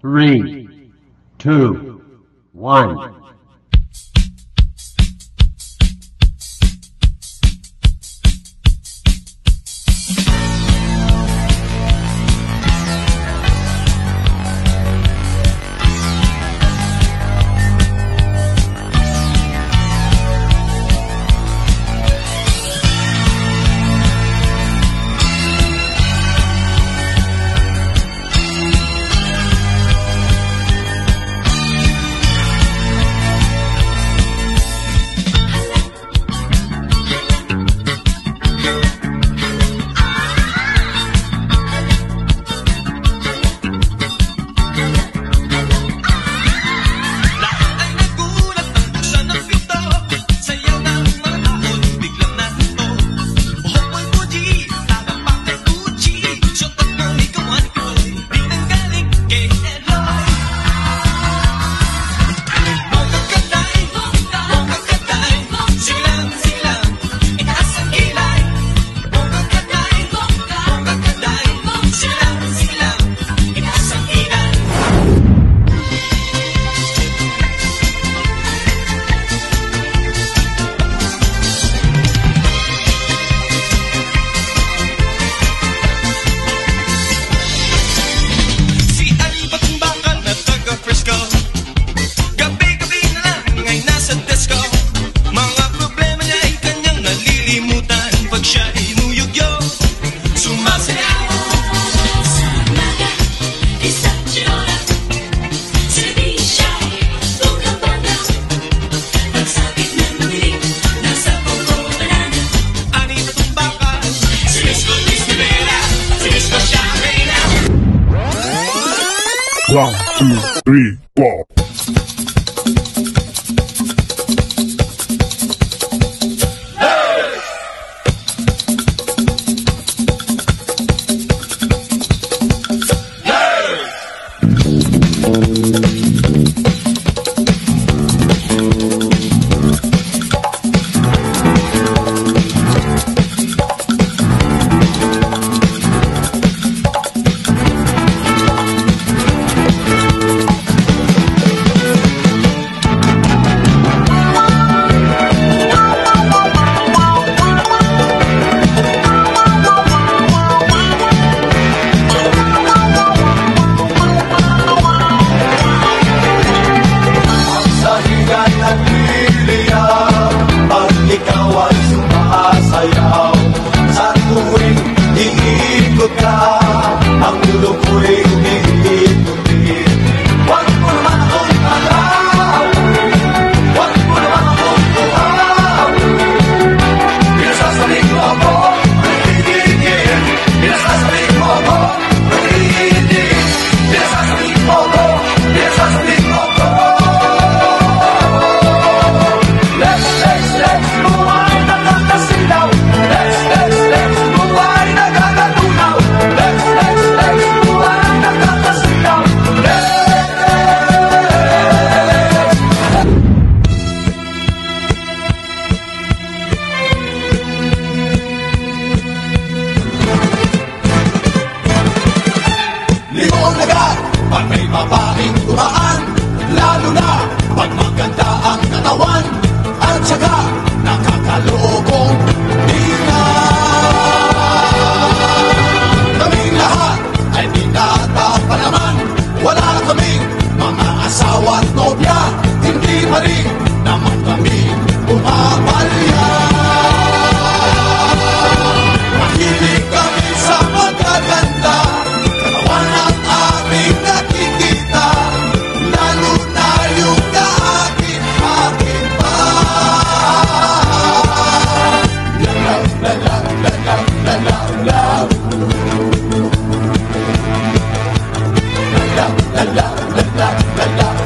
3, 2, 1. One, two, three, four. Pag may babaeng tumaan, lalo na pag maganda ang katawan, at saka nakakaloobong tingnan. Kaming lahat ay binata pa naman, wala kaming mga asawa at nobya, hindi pa rin naman kami pumapalya. Mahilig kami sa magaganda, katawan ang aming nakikita, lalo na yung kaagin-agin pa. Love, love, love, love, love, love. Love, love, love, love, love, love.